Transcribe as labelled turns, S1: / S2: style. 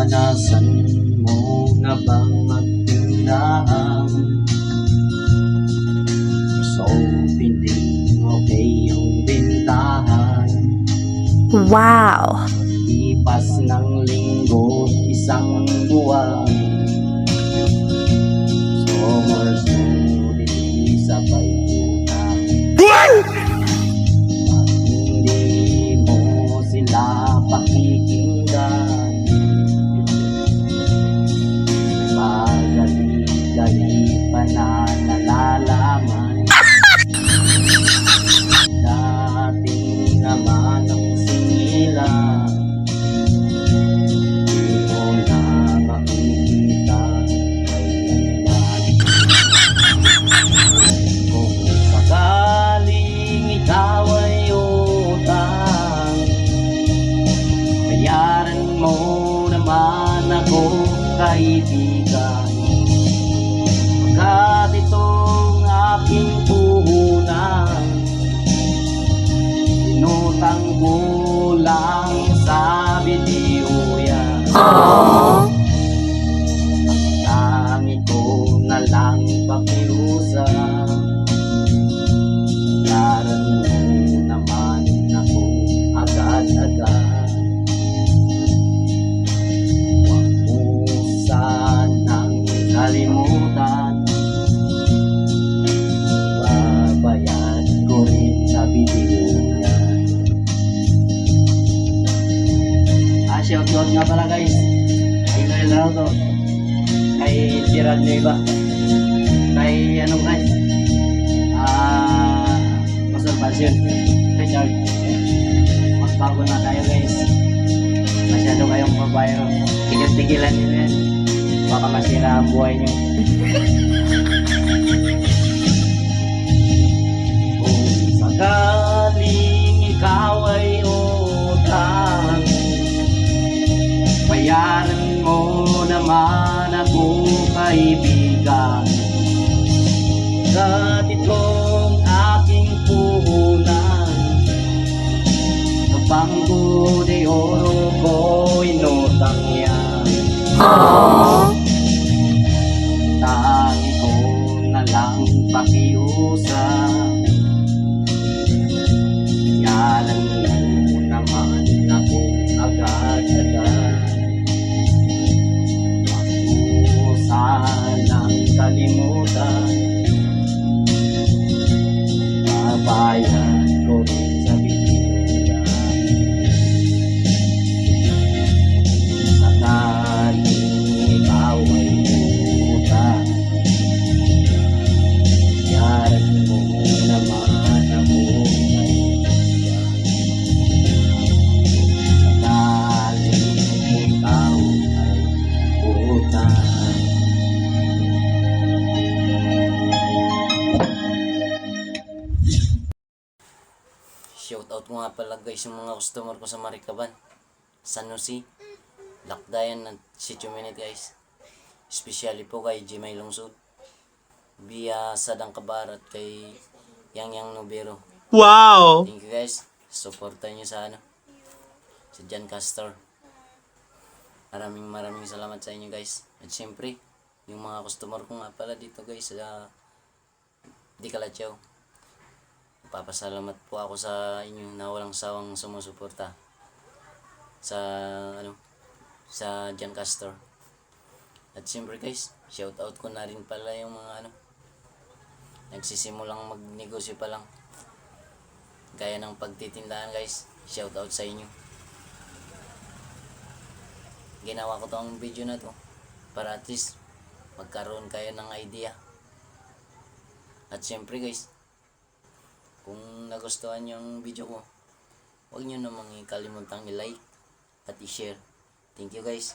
S1: Naranasan mo na bang magtindahan? So, piling okay yung bintahan.
S2: Wow!
S1: Ipas ng linggo, isang buwan. Summer, sulit, sabay utang. Pag hindi mo sila pakikinggan, magali-gali pa na nalalaman. Dating naman ang singilan, di mo na makikita kailanman. Kung sakaling ikaw ay utang, bayaran mo naman ako, kaibigan. Pagkat itong aking puhunan, inutang ko lang sa bitiyo yan. Ang tangi ko na lang pakiusap, bayaran mo naman ako agad-agad. Huwag mo sanang kalimutan, babayad ko rin sa bitiyo yan. Shoutout nga pala guys kay Noel Raudo, kay Gerard Nueva, kay anong guys, Conservation Richard. Magbago na tayo guys, masyado kayong babaero, tigil-tigilan nyo yan, baka masira ang buhay nyo. Kung sakaling ikaw ay utang, bayaran mo naman ako, kaibigan. At itong aking puhunan, Bangko de oro ko inutang yan. Tangi ko na lang pakiusap, bayaran mo naman ako agad-agad. Huwag mo sanang kalimutan, babayad ko rin sa bitiyo yan. Sakaling ikaw ay utang, bayaran mo naman ako, kaibigan. Sakaling ikaw ay utang. Shoutout ko nga pala guys yung mga customer ko sa Maricaban, San Jose, Lakdayan at Sitio Minute guys. Especially po kay Jimay Lungsod, Bia Sadang Kabarat, kay Yang Nobero.
S2: Wow!
S1: Thank you guys. Supportan nyo sa sa Jan Castor. Maraming salamat sa inyo guys. At syempre, yung mga customer ko nga pala dito guys sa Di Calachaw, papasalamat po ako sa inyo na walang sawang sumusuporta sa sa Jan Castor. At siyempre guys, shoutout ko na rin pala yung mga nagsisimulang magnegosyo pa lang, gaya ng pagtitindahan guys. Shoutout sa inyo. Ginawa ko tong video na to para at least magkaroon kayo ng idea. At siyempre guys, kung nagustuhan nyo ang video ko, huwag nyo namang kalimutang i-like at i-share. Thank you guys.